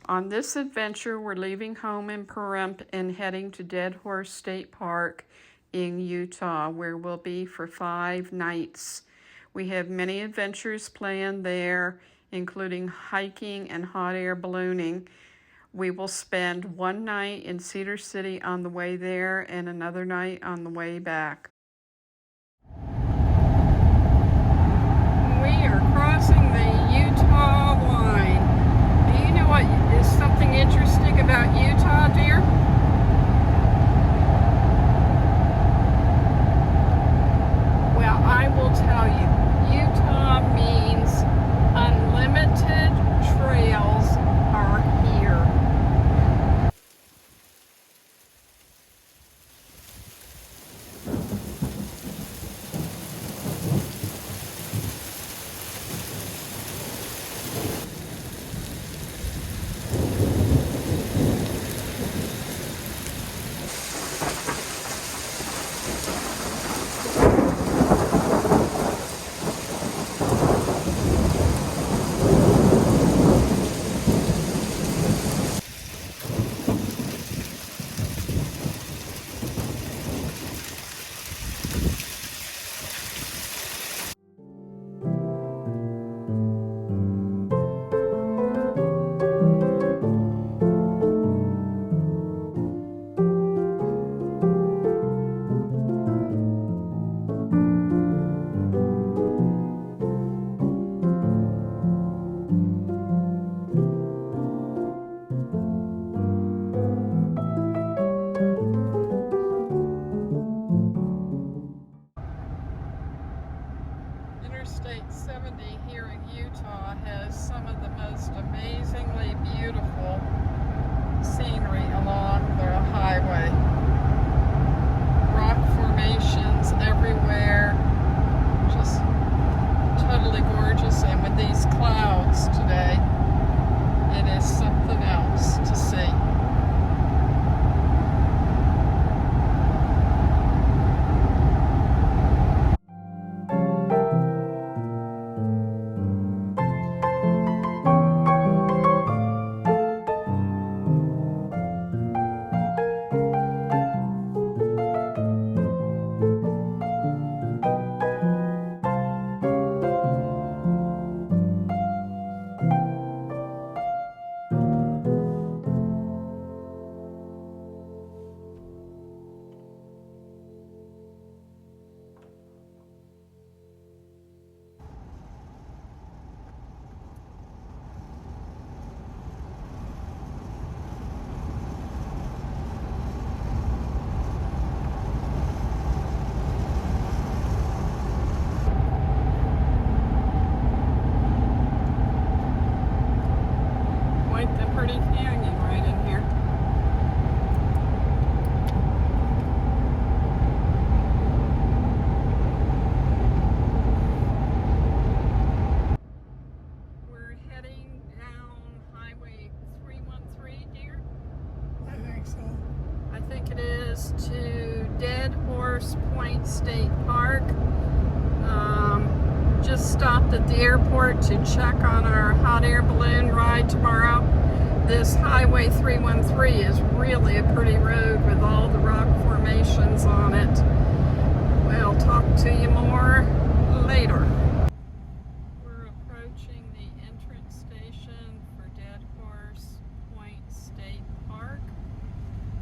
On this adventure, we're leaving home in Pahrump and heading to Dead Horse State Park in Utah, where we'll be for 5 nights. We have many adventures planned there, including hiking and hot air ballooning. We will spend 1 night in Cedar City on the way there and another night on the way back. We are crossing the Utah line. Do you know what is something interesting about Utah, dear? Well, I will tell you. Utah means unlimited trails are here. Interstate 70 here in Utah has some of the most amazingly beautiful scenery along the highway. Rock formations everywhere, just totally gorgeous, and with these clouds today, it is something else to see. Canyon right in here. We're heading down Highway 313, dear. I think so. I think it is to Dead Horse Point State Park. Just stopped at the airport to check on our hot air balloon ride tomorrow. This Highway 313 is really a pretty road with all the rock formations on it. We'll talk to you more later. We're approaching the entrance station for Dead Horse Point State Park.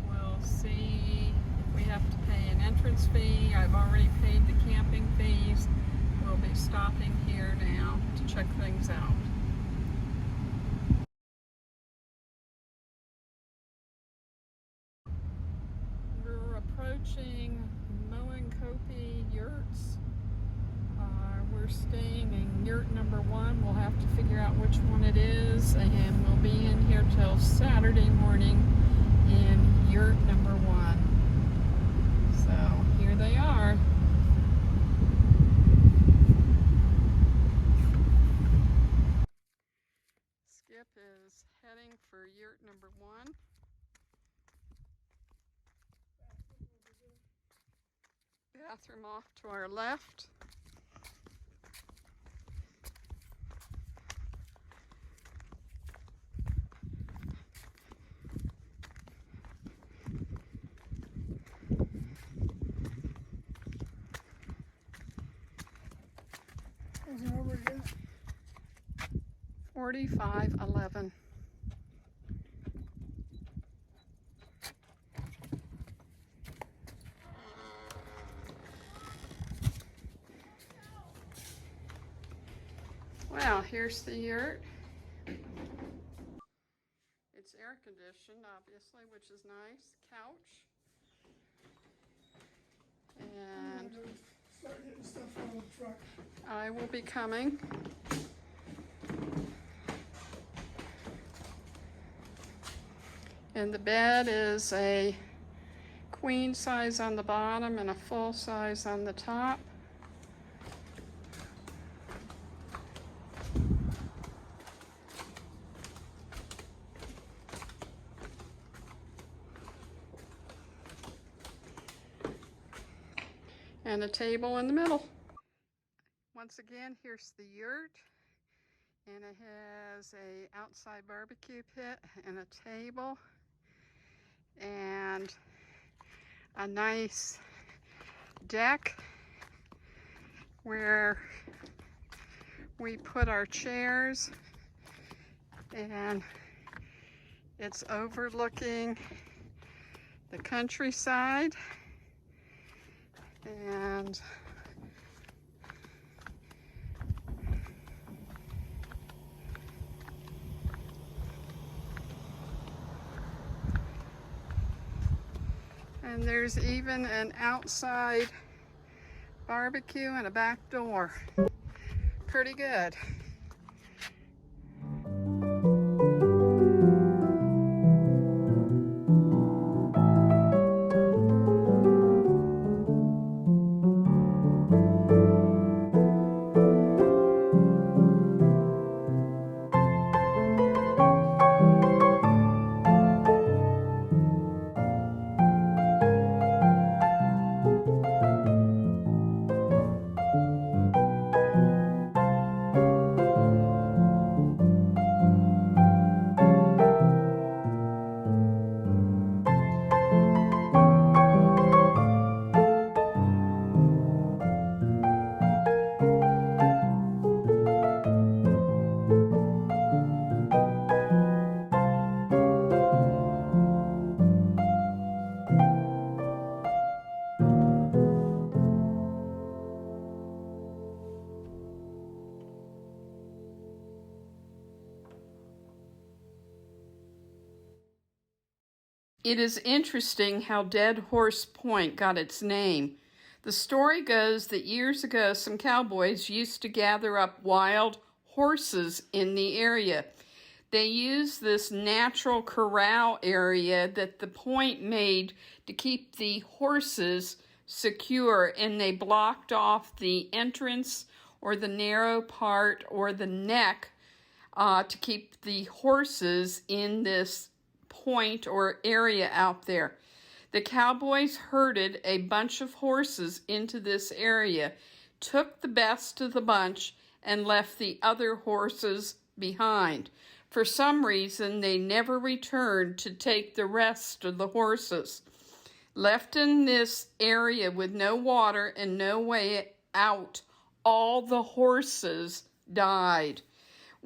We'll see if we have to pay an entrance fee. I've already paid the camping fees. We'll be stopping here now to check things out. Approaching Moenkopi Yurts. We're staying in yurt number 1. We'll have to figure out which one it is, and we'll be in here till Saturday morning in yurt number 1. So here they are. Skip is heading for yurt number 1. Bathroom off to our left. 4511. Well, here's the yurt. It's air conditioned, obviously, which is nice. Couch. And Start getting stuff out of the truck. I will be coming. And the bed is a queen size on the bottom and a full size on the top. And a table in the middle. Once again, here's the yurt, and it has a outside barbecue pit and a table and a nice deck where we put our chairs, and it's overlooking the countryside. And there's even an outside barbecue and a back door. Pretty good. It is interesting how Dead Horse Point got its name. The story goes that years ago some cowboys used to gather up wild horses in the area. They used this natural corral area that the point made to keep the horses secure, and they blocked off the entrance or the narrow part or the neck to keep the horses in this point or area out there. The cowboys herded a bunch of horses into this area, took the best of the bunch, and left the other horses behind. For some reason, they never returned to take the rest of the horses. Left in this area with no water and no way out, all the horses died.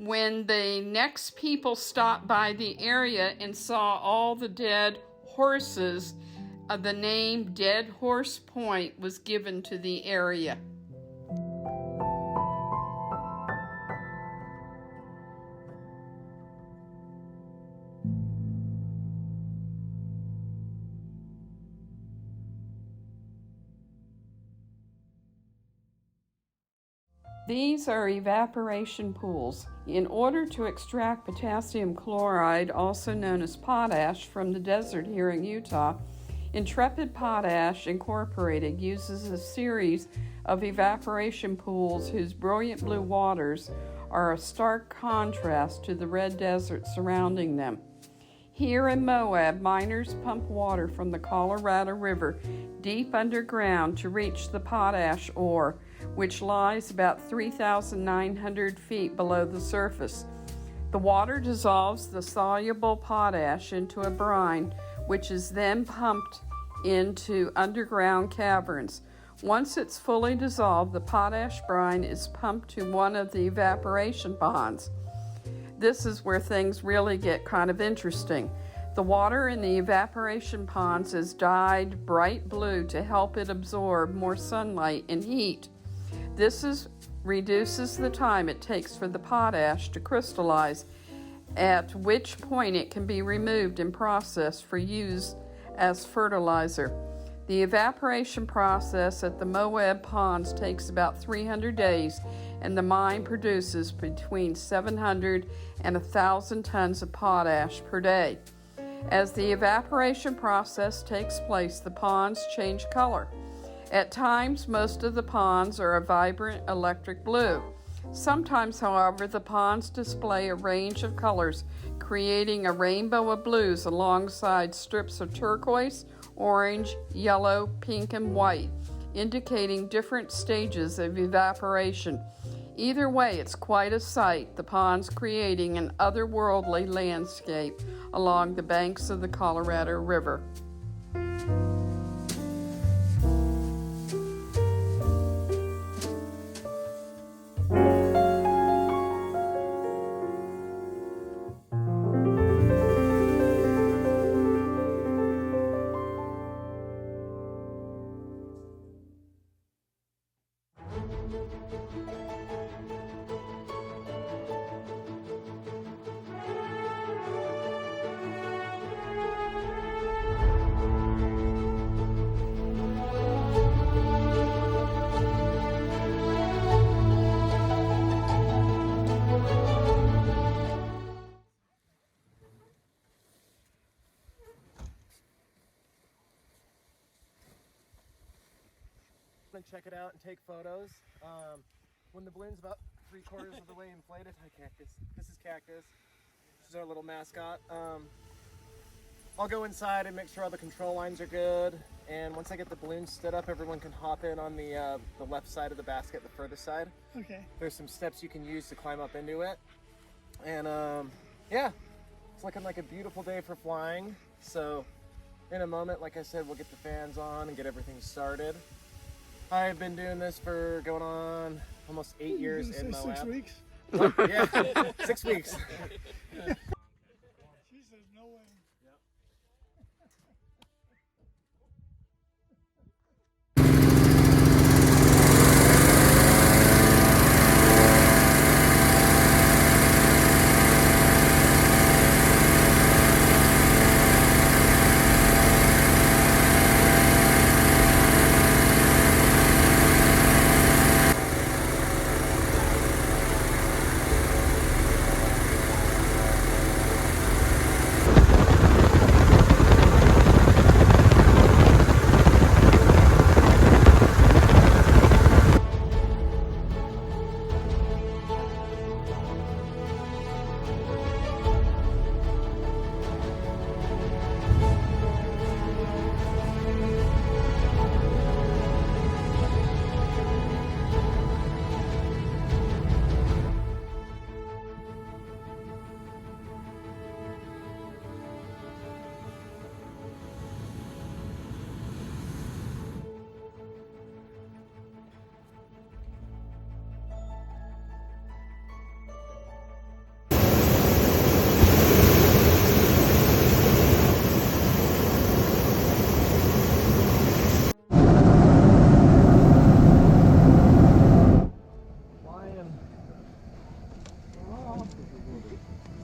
When the next people stopped by the area and saw all the dead horses, the name Dead Horse Point was given to the area. These are evaporation pools. In order to extract potassium chloride, also known as potash, from the desert here in Utah, Intrepid Potash Incorporated uses a series of evaporation pools whose brilliant blue waters are a stark contrast to the red desert surrounding them. Here in Moab, miners pump water from the Colorado River deep underground to reach the potash ore, which lies about 3,900 feet below the surface. The water dissolves the soluble potash into a brine, which is then pumped into underground caverns. Once it's fully dissolved, the potash brine is pumped to one of the evaporation ponds. This is where things really get kind of interesting. The water in the evaporation ponds is dyed bright blue to help it absorb more sunlight and heat. This reduces the time it takes for the potash to crystallize, at which point it can be removed and processed for use as fertilizer. The evaporation process at the Moab ponds takes about 300 days, and the mine produces between 700 and 1,000 tons of potash per day. As the evaporation process takes place, the ponds change color. At times, most of the ponds are a vibrant electric blue. Sometimes, however, the ponds display a range of colors, creating a rainbow of blues alongside strips of turquoise, orange, yellow, pink, and white, indicating different stages of evaporation. Either way, it's quite a sight, the ponds creating an otherworldly landscape along the banks of the Colorado River. Check it out and take photos. When the balloon's about 3/4 of the way inflated, hi Cactus. This is Cactus. She's our little mascot. I'll go inside and make sure all the control lines are good. And once I get the balloon stood up, everyone can hop in on the left side of the basket, the furthest side. Okay. There's some steps you can use to climb up into it. And yeah, it's looking like a beautiful day for flying. So in a moment, like I said, we'll get the fans on and get everything started. I've been doing this for going on almost 8 years in Moab. 6 weeks? Yeah, 6 weeks. She says no way.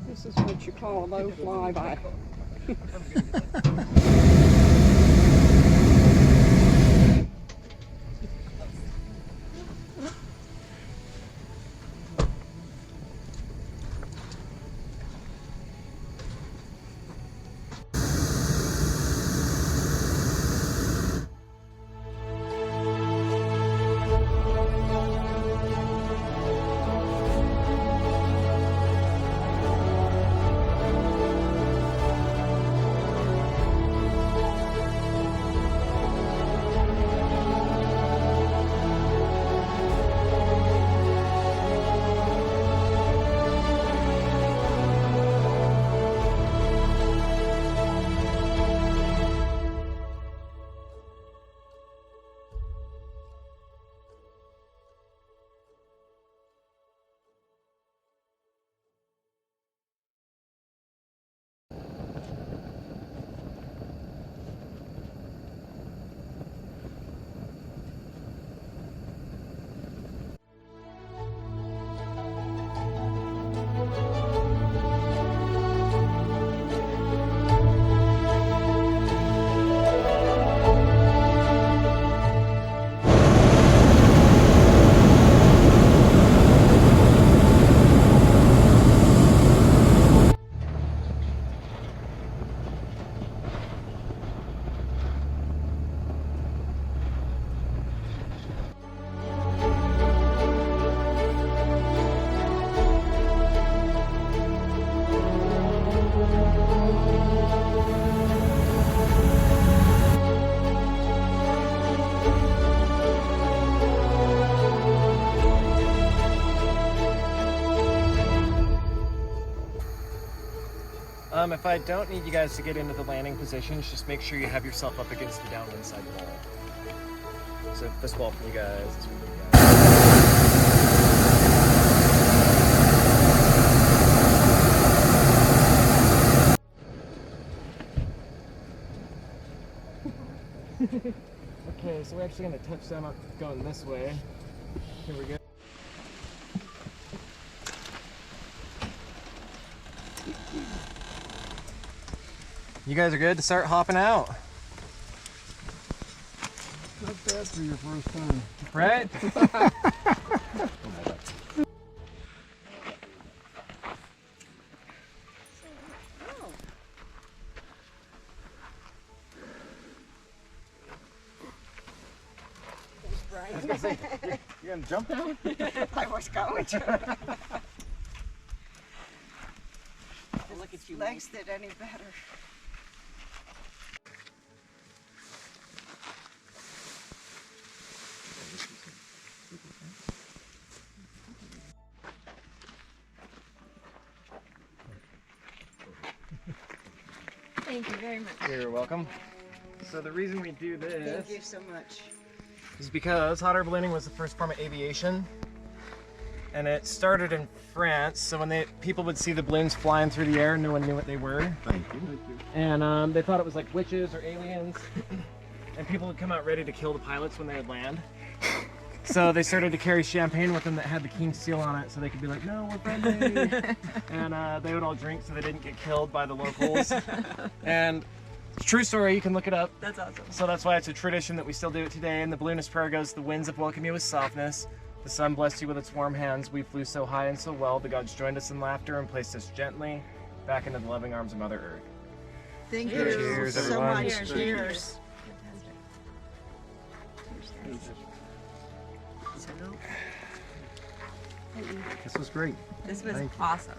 This is what you call a low flyby. If I don't need you guys to get into the landing positions, just make sure you have yourself up against the downwind side wall. So this wall for you guys, this one for you guys. Okay, so we're actually going to touch them up going this way. Here we go. You guys are good to start hopping out. Not bad for your first time. Right? I was gonna say, you're gonna jump down? I was going to. Look at you. Legs did any better. Thank you very much. You're welcome. So the reason we do this Thank you so much. is because hot air ballooning was the first form of aviation, and it started in France. So when people would see the balloons flying through the air, no one knew what they were. Thank you. And they thought it was like witches or aliens, and people would come out ready to kill the pilots when they would land. So they started to carry champagne with them that had the king seal on it, so they could be like, no, we're friendly. And they would all drink so they didn't get killed by the locals. And true story, you can look it up. That's awesome. So that's why it's a tradition that we still do it today. And the balloonist prayer goes, the winds have welcomed you with softness. The sun blessed you with its warm hands. We flew so high and so well. The gods joined us in laughter and placed us gently back into the loving arms of Mother Earth. Thank you Cheers, so everyone. much. Cheers. Cheers. This was great. This was Thank you. awesome.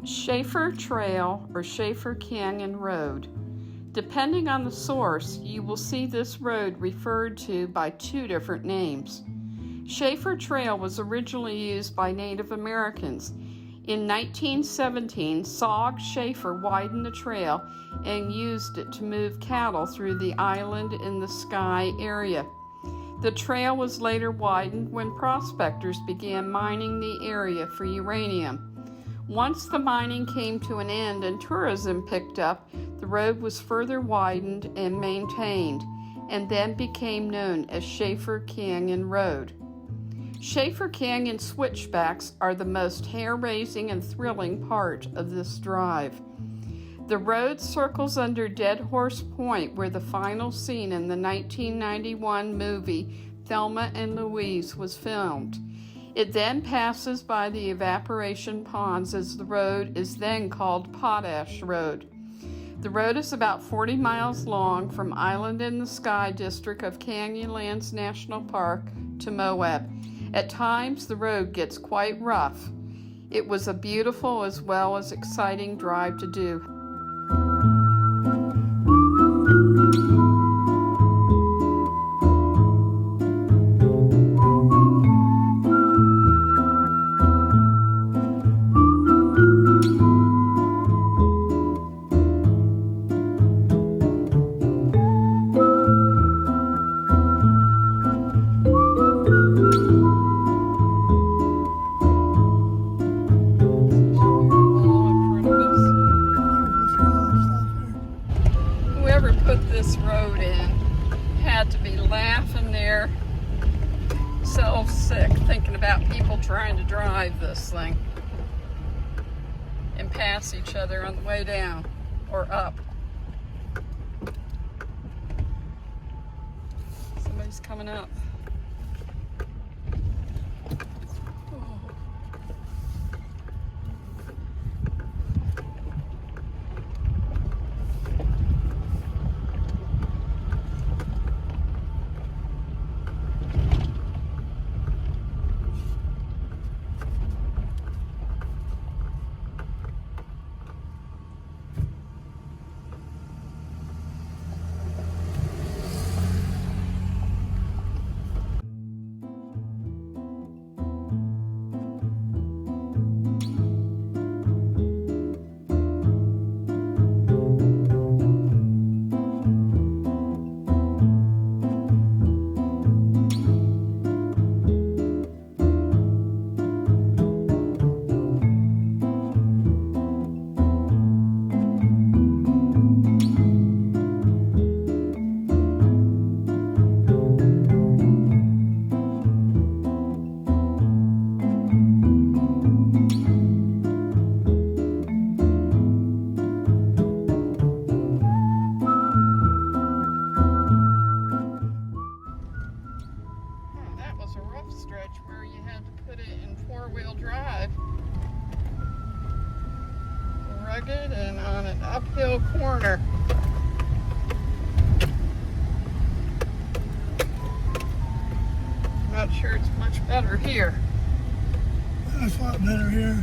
Shaffer Trail or Shaffer Canyon Road. Depending on the source, you will see this road referred to by two different names. Shaffer Trail was originally used by Native Americans. In 1917, Saug Shaffer widened the trail and used it to move cattle through the Island in the Sky area. The trail was later widened when prospectors began mining the area for uranium. Once the mining came to an end and tourism picked up, the road was further widened and maintained, and then became known as Shaffer Canyon Road. Shaffer Canyon switchbacks are the most hair-raising and thrilling part of this drive. The road circles under Dead Horse Point, where the final scene in the 1991 movie Thelma and Louise was filmed. It then passes by the evaporation ponds, as the road is then called Potash Road. The road is about 40 miles long from Island in the Sky district of Canyonlands National Park to Moab. At times, the road gets quite rough. It was a beautiful as well as exciting drive to do. Whoever put this road in had to be laughing their self sick thinking about people trying to drive this thing and pass each other on the way down or up. Somebody's coming up. stretch where you had to put it in four-wheel drive. Rugged and on an uphill corner. Not sure it's much better here. It's a lot better here.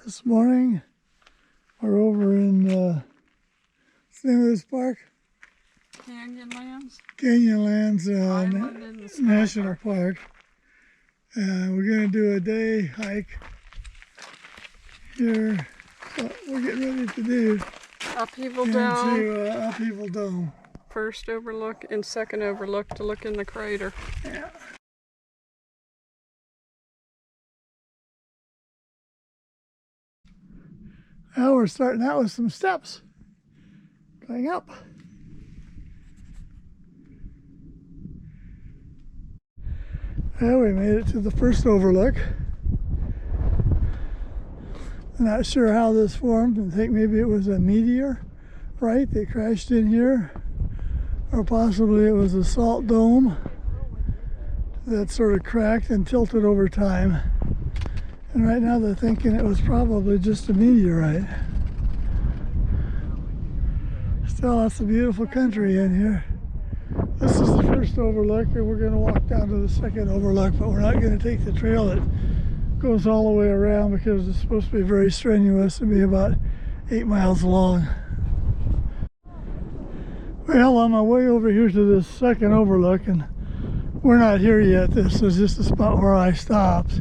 This morning, we're over in, what's the name of this park? Canyonlands? Canyonlands Island in the Sky National Park. We're going to do a day hike here. So we're getting ready to do Upheaval Dome. into Upheaval Dome. First overlook and second overlook to look in the crater. Yeah. Now we're starting out with some steps going up. Well, we made it to the first overlook. I'm not sure how this formed. I think maybe it was a meteor, right, that crashed in here. Or possibly it was a salt dome that sort of cracked and tilted over time. And right now they're thinking it was probably just a meteorite. Still, that's a beautiful country in here. This is the first overlook, and we're going to walk down to the second overlook, but we're not going to take the trail that goes all the way around because it's supposed to be very strenuous. It'll be about 8 miles long. Well, on my way over here to this second overlook, and we're not here yet. This is just the spot where I stopped.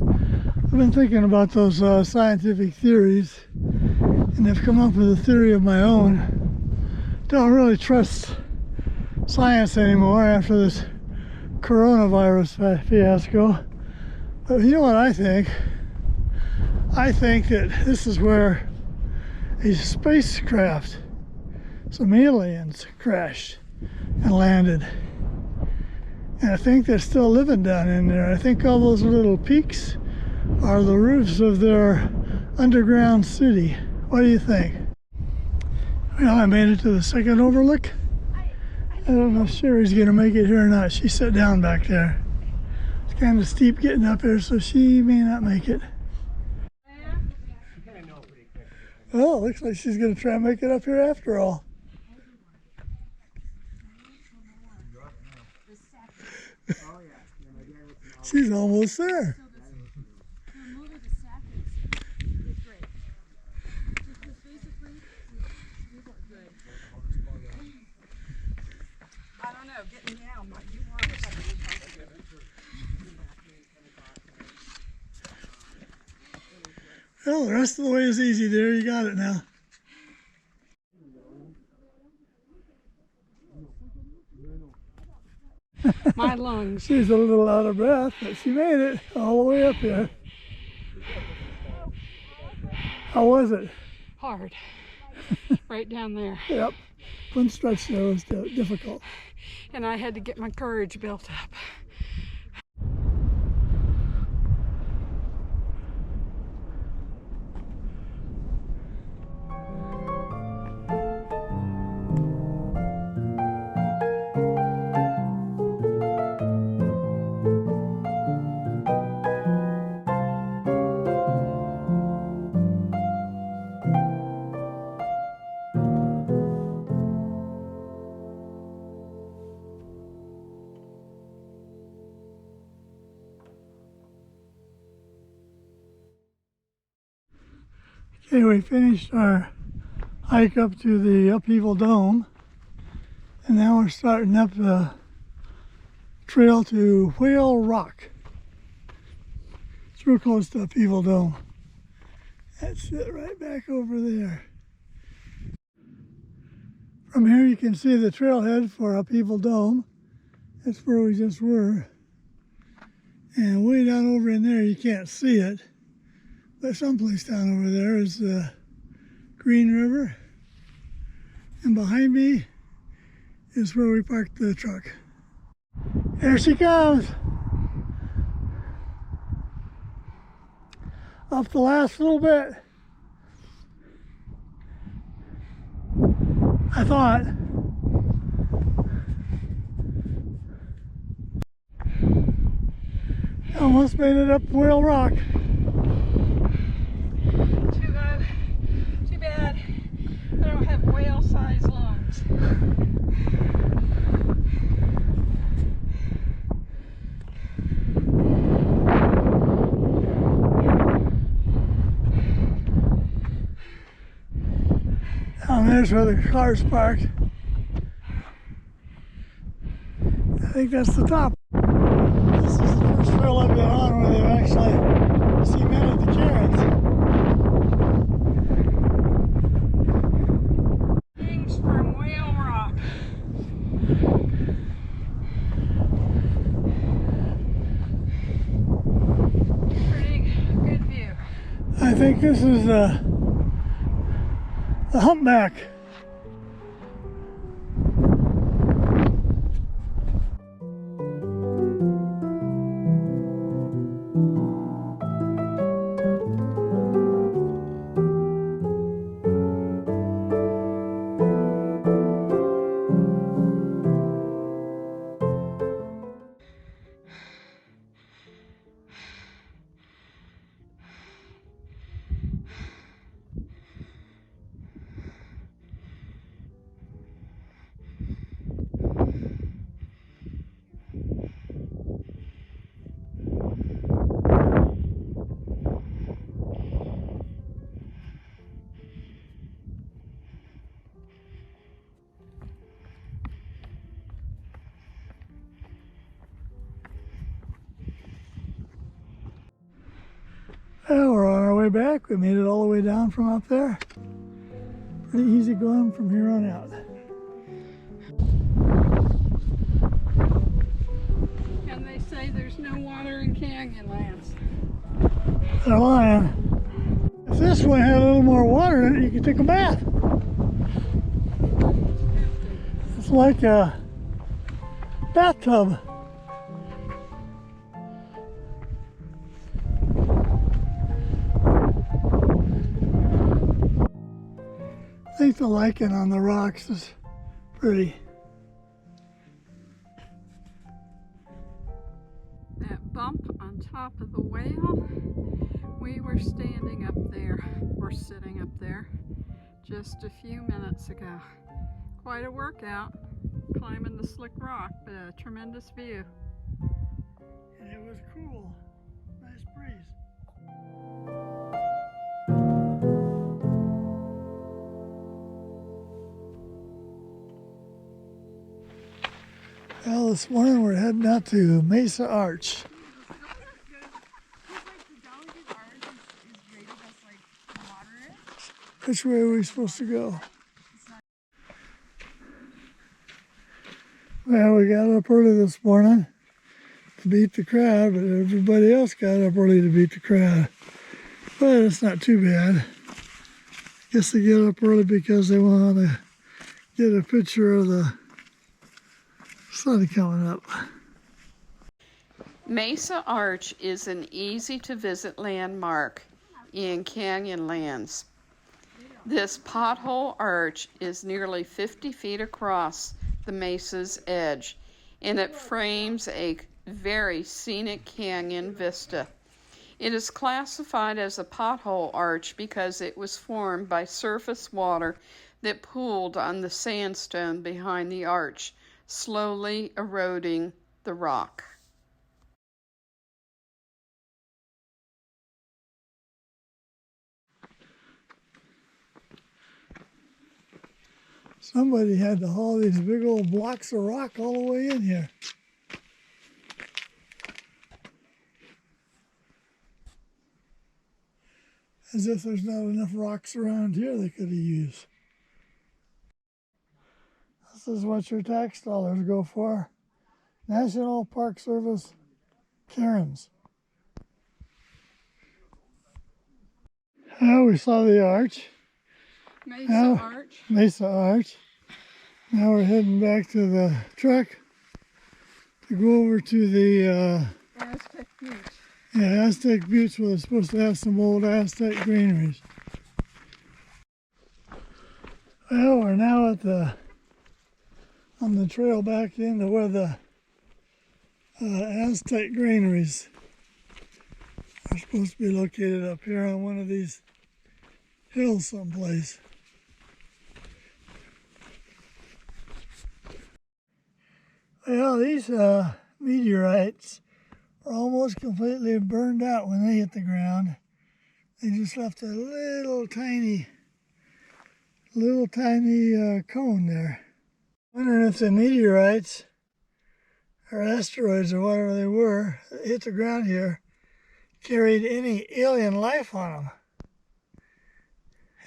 I've been thinking about those scientific theories, and I've come up with a theory of my own. Don't really trust science anymore after this coronavirus fiasco. But you know what I think? I think that this is where a spacecraft, some aliens, crashed and landed. And I think they're still living down in there. I think all those little peaks are the roofs of their underground city. What do you think? Well, I made it to the second overlook. I don't know if Sherry's gonna make it here or not. She sat down back there. It's kind of steep getting up here, so she may not make it. Well, it looks like she's going to try and make it up here after all. She's almost there. I don't know, getting down might be worse. Well, the rest of the way is easy, dear. You got it now. My lungs. She's a little out of breath, but she made it all the way up here. How was it? Hard. Right down there. Yep. One stretch there was difficult. And I had to get my courage built up. Okay, we finished our hike up to the Upheaval Dome, and now we're starting up the trail to Whale Rock. It's real close to Upheaval Dome. That's it, right back over there. From here you can see the trailhead for Upheaval Dome. That's where we just were. And way down over in there you can't see it. But someplace down over there is the Green River. And behind me is where we parked the truck. Here she comes. Up the last little bit. I thought. Almost made it up Whale Rock. Too bad I don't have whale-sized lungs. Down there's where the car's parked. I think that's the top. This is the first trail I've been on where they've actually cemented the cairns. Things from Whale Rock. Pretty good view. I think this is the humpback. Well, we're on our way back. We made it all the way down from up there. Pretty easy going from here on out. And they say there's no water in Canyonlands. They're lying. If this one had a little more water in it, you could take a bath. It's like a bathtub. I think the lichen on the rocks is pretty. That bump on top of the whale, we were standing up there, or sitting up there just a few minutes ago. Quite a workout climbing the slick rock, but a tremendous view. And it was cool. Nice breeze. Well, this morning we're heading out to Mesa Arch. Which way are we supposed to go? Well, we got up early this morning to beat the crowd, but everybody else got up early to beat the crowd. But it's not too bad. I guess they get up early because they want to get a picture of the sun coming up. Mesa Arch is an easy-to-visit landmark in Canyonlands. This pothole arch is nearly 50 feet across the mesa's edge, and it frames a very scenic canyon vista. It is classified as a pothole arch because it was formed by surface water that pooled on the sandstone behind the arch, slowly eroding the rock. Somebody had to haul these big old blocks of rock all the way in here. As if there's not enough rocks around here they could have used. This is what your tax dollars go for. National Park Service Karens. Well, we saw the arch. Mesa Arch. Now we're heading back to the truck to go over to the Aztec Beach. Aztec Beach, where they're supposed to have some old Aztec granaries. Well, we're now on the trail back into where the Aztec granaries are supposed to be located, up here on one of these hills someplace. Well, these meteorites are almost completely burned out when they hit the ground. They just left a little tiny cone there. Wondering if the meteorites or asteroids or whatever they were that hit the ground here carried any alien life on them.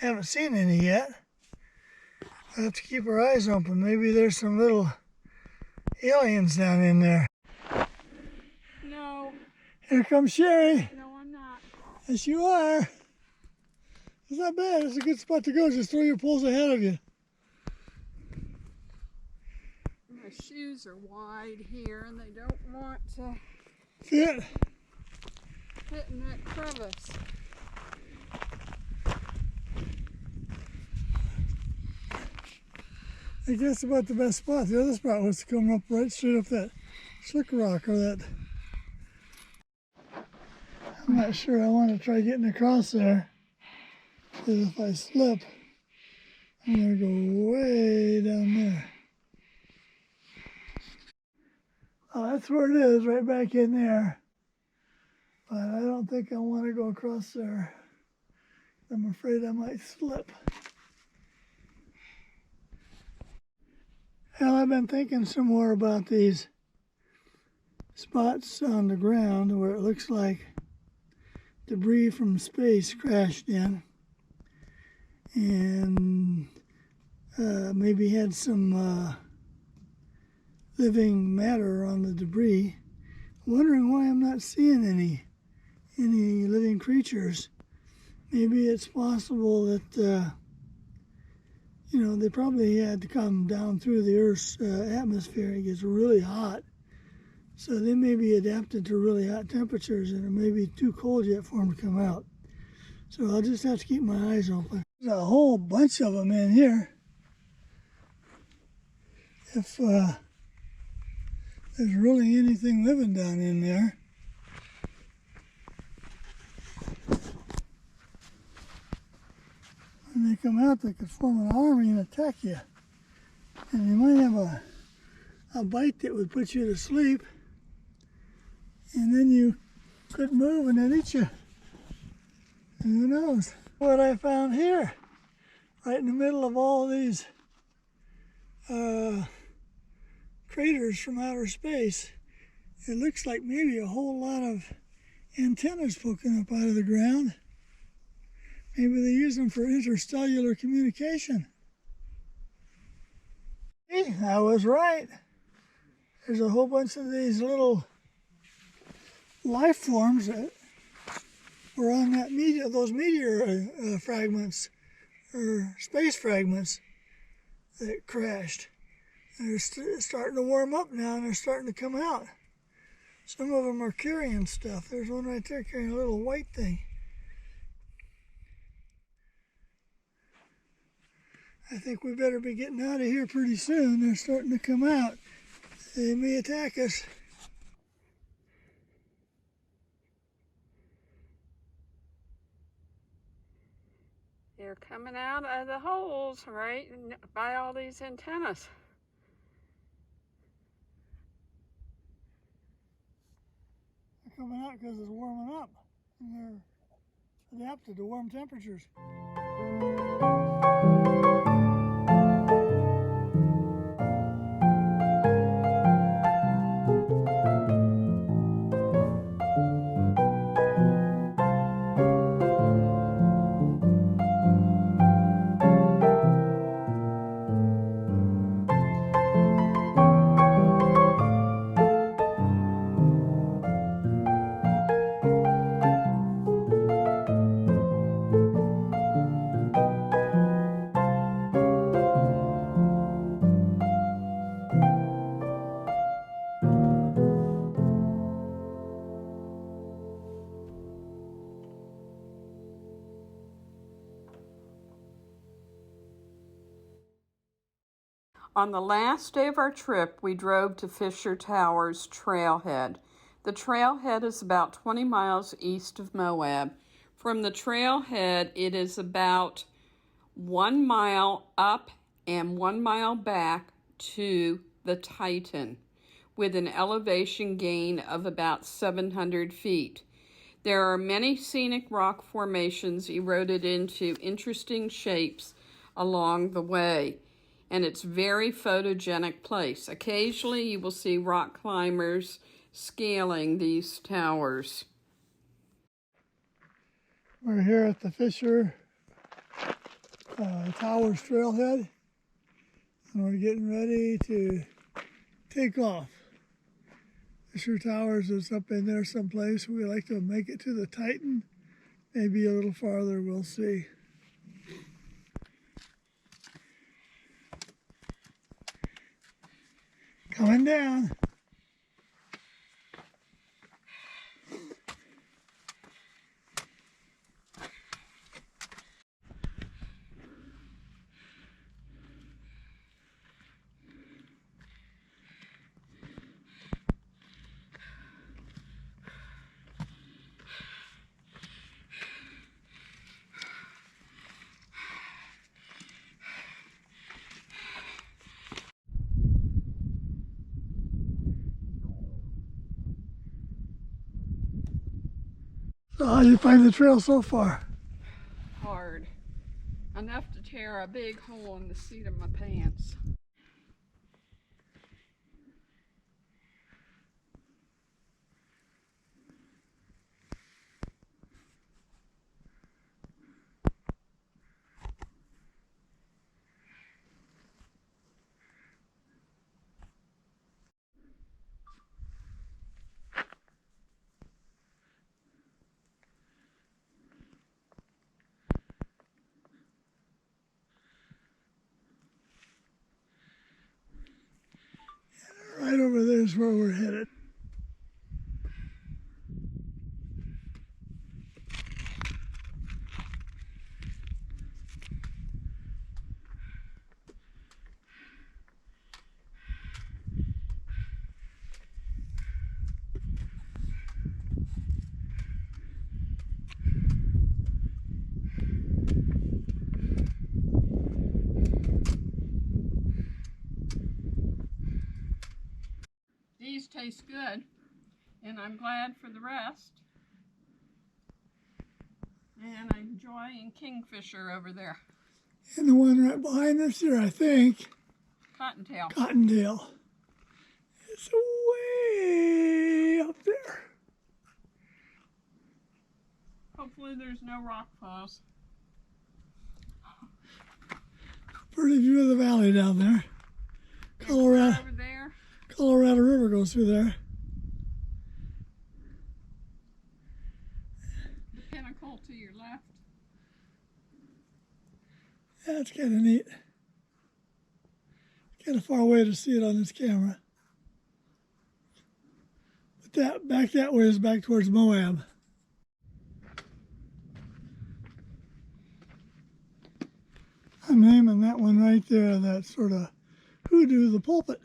Haven't seen any yet. We'll have to keep our eyes open. Maybe there's some little aliens down in there. No. Here comes Sherry. No, I'm not. Yes, you are. It's not bad. It's a good spot to go. Just throw your poles ahead of you. My shoes are wide here, and they don't want to Fit. fit in that crevice. I think that's about the best spot. The other spot was to come up right straight up that slick rock or that. I'm not sure I want to try getting across there, because if I slip, I'm going to go way down there. Oh, that's where it is, right back in there. But I don't think I want to go across there. I'm afraid I might slip. Well, I've been thinking some more about these spots on the ground where it looks like debris from space crashed in and maybe had some living matter on the debris. Wondering why I'm not seeing any living creatures. Maybe it's possible that they probably had to come down through the Earth's atmosphere. It gets really hot. So they may be adapted to really hot temperatures, and it may be too cold yet for them to come out. So I'll just have to keep my eyes open. There's a whole bunch of them in here. If there's really anything living down in there. when they come out, they could form an army and attack you. And you might have a bite that would put you to sleep, and then you could move and they'd eat you. And who knows? What I found here, right in the middle of all these craters from outer space, it looks like maybe a whole lot of antennas poking up out of the ground. Maybe they use them for interstellar communication. Hey, I was right. There's a whole bunch of these little life forms that were on that those meteor fragments, or space fragments that crashed. They're starting to warm up now, and they're starting to come out. Some of them are carrying stuff. There's one right there carrying a little white thing. I think we better be getting out of here pretty soon. They're starting to come out. They may attack us. They're coming out of the holes right by all these antennas. They're coming out because it's warming up, and they're adapted to warm temperatures. On the last day of our trip, we drove to Fisher Towers Trailhead. The trailhead is about 20 miles east of Moab. From the trailhead, it is about 1 mile up and 1 mile back to the Titan, with an elevation gain of about 700 feet. There are many scenic rock formations eroded into interesting shapes along the way, and it's a very photogenic place. Occasionally you will see rock climbers scaling these towers. We're here at the Fisher Towers Trailhead, and we're getting ready to take off. Fisher Towers is up in there someplace. We like to make it to the Titan, maybe a little farther, we'll see. Coming down. So how do you find the trail so far? Hard. Enough to tear a big hole in the seat of my pants. Right over there is where we're headed. taste good, and I'm glad for the rest. And I'm enjoying kingfisher over there. And the one right behind us here, I think, Cottontail. Cottontail. It's way up there. Hopefully there's no rock falls. Pretty view of the valley down there. Colorado, Over there. Colorado River goes through there. The pinnacle to your left. That's kind of neat. Kind of far away to see it on this camera. But that back that way is back towards Moab. I'm naming that one right there, that sort of hoodoo the pulpit.